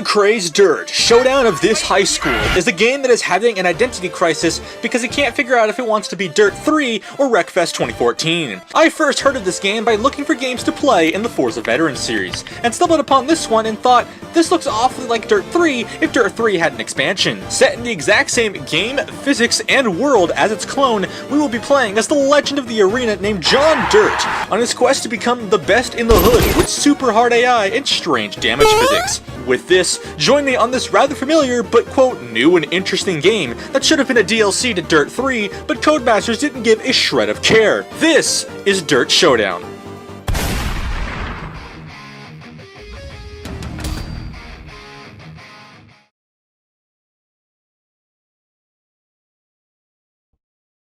Dirt Showdown of this high school is a game that is having an identity crisis because it can't figure out if it wants to be Dirt 3 or Wreckfest 2014. I first heard of this game by looking for games to play in the Forza Veterans series, and stumbled upon this one and thought, this looks awfully like Dirt 3 if Dirt 3 had an expansion. Set in the exact same game, physics, and world as its clone, we will be playing as the legend of the arena named John Dirt on his quest to become the best in the hood with super hard AI and strange damage physics. With this, join me on this rather familiar but quote new and interesting game that should have been a DLC to Dirt 3, but Codemasters didn't give a shred of care. This is Dirt Showdown.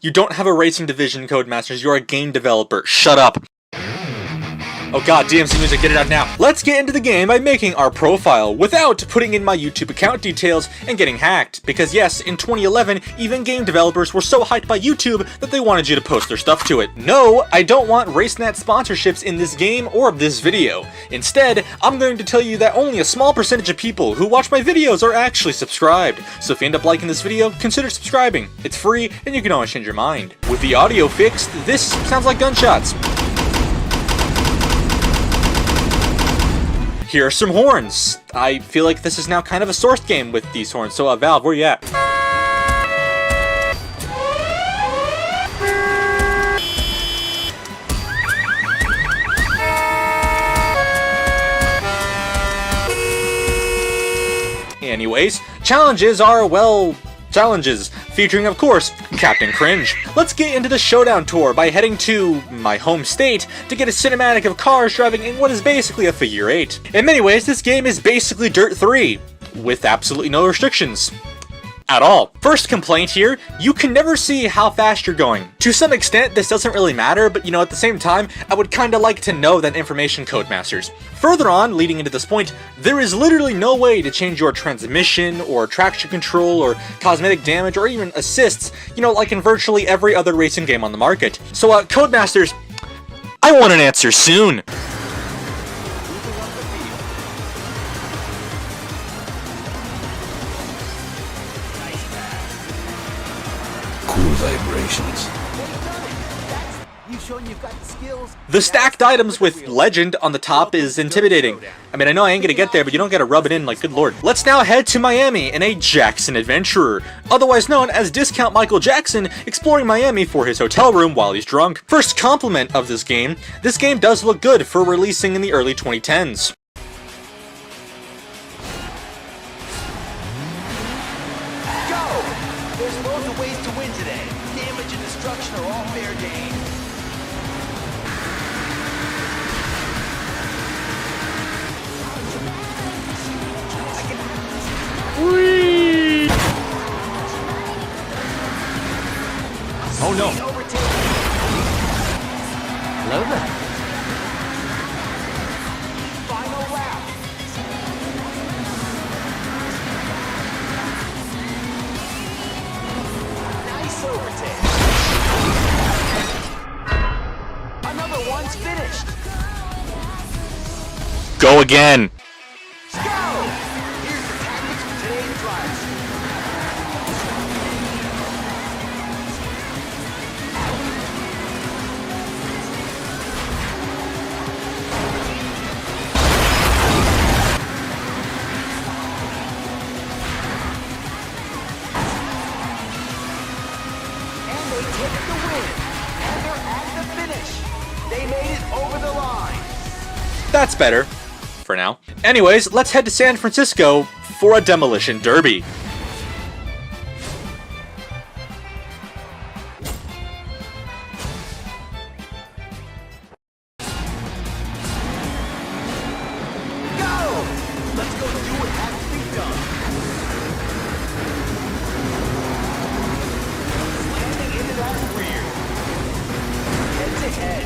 You don't have a racing division, Codemasters, you're a game developer. Shut up. Oh god, DMC music, get it out now. Let's get into the game by making our profile without putting in my YouTube account details and getting hacked. Because yes, in 2011, even game developers were so hyped by YouTube that they wanted you to post their stuff to it. No, I don't want RaceNet sponsorships in this game or this video. Instead, I'm going to tell you that only a small percentage of people who watch my videos are actually subscribed. So if you end up liking this video, consider subscribing. It's free, and you can always change your mind. With the audio fixed, this sounds like gunshots. Here are some horns. I feel like this is now kind of a sourced game with these horns, so Valve, where you at? Anyways, challenges are, well, challenges, featuring, of course, Captain Cringe. Let's get into the Showdown Tour by heading to my home state to get a cinematic of cars driving in what is basically a figure 8. In many ways, this game is basically Dirt 3, with absolutely no restrictions. At all. First complaint here, you can never see how fast you're going. To some extent, this doesn't really matter, but you know, at the same time, I would kinda like to know that information, Codemasters. Further on, leading into this point, there is literally no way to change your transmission, or traction control, or cosmetic damage, or even assists, you know, like in virtually every other racing game on the market. So, Codemasters, I want an answer soon! Vibrations. The stacked items with Legend on the top is intimidating. I mean, I know I ain't gonna get there, but you don't gotta rub it in like, good lord. Let's now head to Miami in a Jackson Adventurer, otherwise known as Discount Michael Jackson, exploring Miami for his hotel room while he's drunk. First compliment of this game does look good for releasing in the early 2010s. There's loads of ways to win today. Damage and destruction are all fair game. Whee! Oh no. Hello there. Final lap. Nice overtake. Another one's finished. Go again! Go! Here's the tactics for today's drives. And they take the win. And they're at the finish. They made it over the line. That's better. For now. Anyways, let's head to San Francisco for a demolition derby. Go! Let's go do what has to be done. Landing into that rear. Head to head.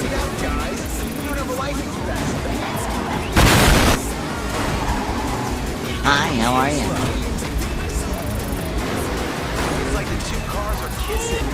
Sit out, guys. You don't have a license for that stuff. Hi, how are you? It's like the two cars are kissing.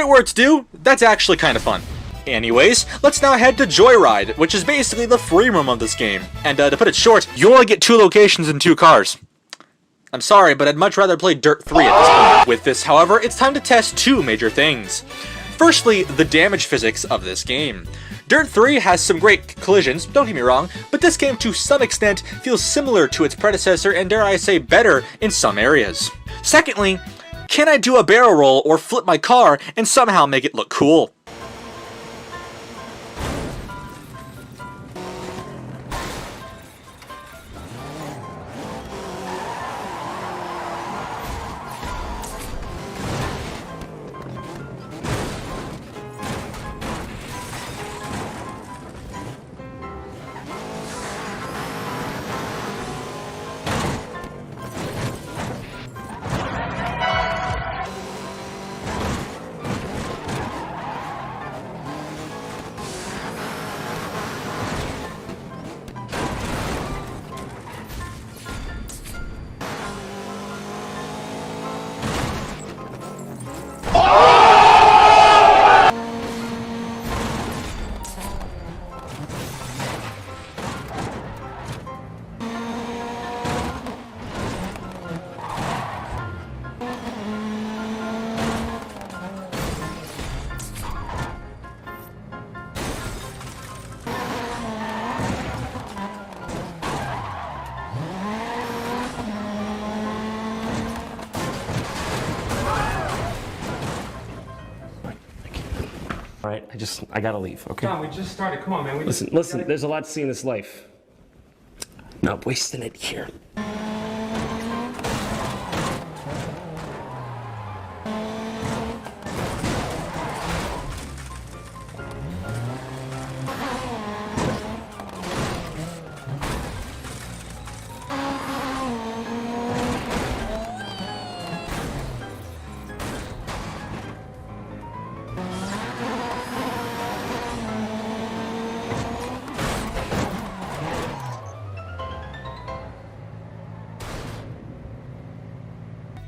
get where it's due, that's actually kind of fun. Anyways, let's now head to Joyride, which is basically the free roam of this game. And to put it short, you only get 2 locations and 2 cars. I'm sorry, but I'd much rather play Dirt 3 at this point. With this, however, it's time to test 2 major things. Firstly, the damage physics of this game. Dirt 3 has some great collisions, don't get me wrong, but this game to some extent feels similar to its predecessor and dare I say better in some areas. Secondly, can I do a barrel roll or flip my car and somehow make it look cool? All right, I gotta leave, okay? John, we just started. Come on, man. Listen, there's a lot to see in this life. Not wasting it here.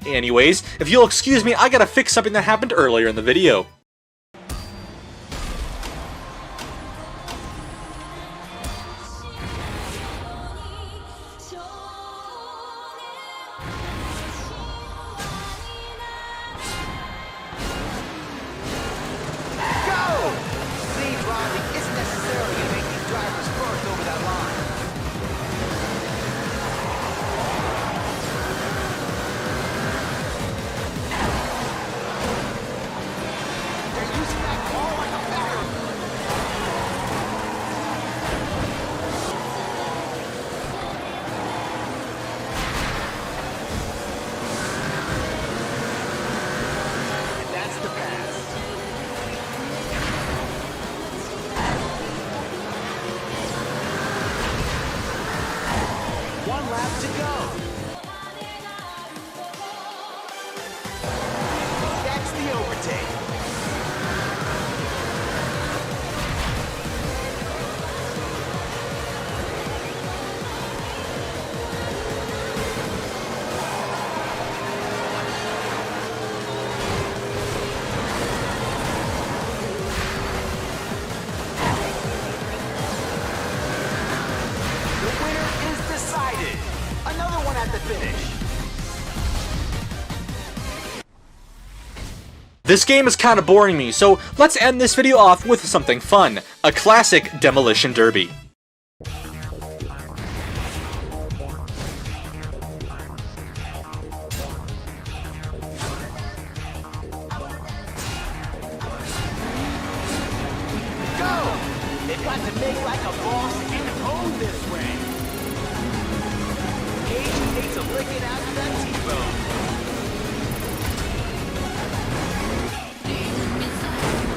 Anyways, if you'll excuse me, I gotta fix something that happened earlier in the video. Go! Speed driving isn't necessarily going to make these drivers first over that line. They're using that car like a battery. And that's the pass. One lap to go. That's the overtake. The winner is decided. Another one at the finish. This game is kinda boring me, so let's end this video off with something fun. A classic demolition derby. Go! They've got to make like a boss and own this ring. Cage takes a licking after that T-bone.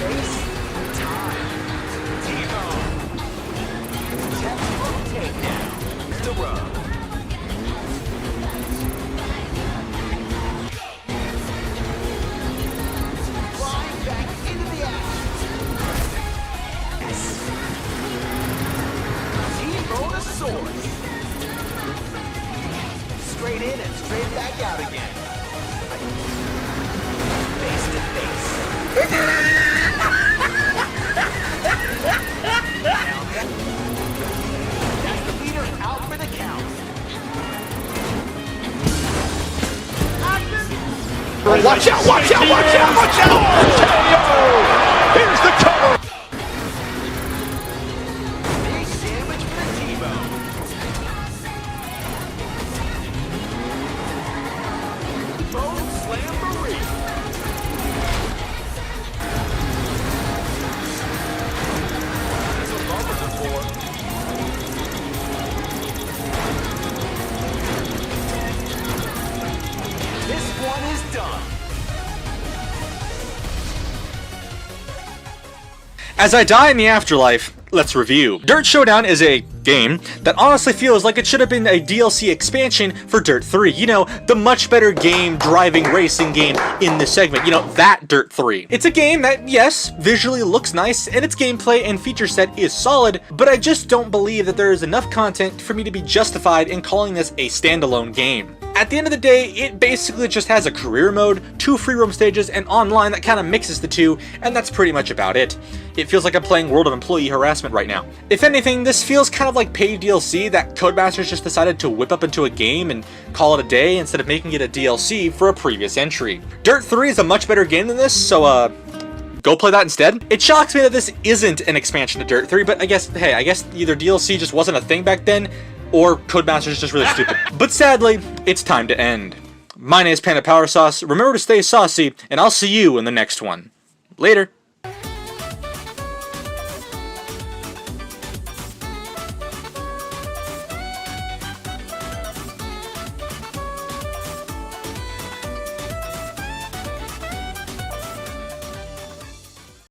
Face time. T-bone. Textbook takedown. The rub. Flying back into the action. T-Bonesaurus. Straight in and straight back out again. Face to face. Watch out, watch out, watch out, watch out! Here's the cover! Big sandwich for the T-bone. Bone slamboree. That's what bumpers are for. This one is done. As I die in the afterlife, let's review. Dirt Showdown is a game that honestly feels like it should have been a DLC expansion for Dirt 3. You know, the much better game, driving, racing game in this segment. You know, that Dirt 3. It's a game that, yes, visually looks nice, and its gameplay and feature set is solid, but I just don't believe that there is enough content for me to be justified in calling this a standalone game. At the end of the day, it basically just has a career mode, 2 free roam stages, and online that kind of mixes the two, and that's pretty much about it. It feels like I'm playing World of Employee Harassment right now. If anything, this feels kind of like paid DLC that Codemasters just decided to whip up into a game and call it a day instead of making it a DLC for a previous entry. Dirt 3 is a much better game than this, so go play that instead. It shocks me that this isn't an expansion to Dirt 3, but I guess either DLC just wasn't a thing back then, or Codemasters is just really stupid. But sadly, it's time to end. My name is PandaPowerSauce. Remember to stay saucy, and I'll see you in the next one. Later.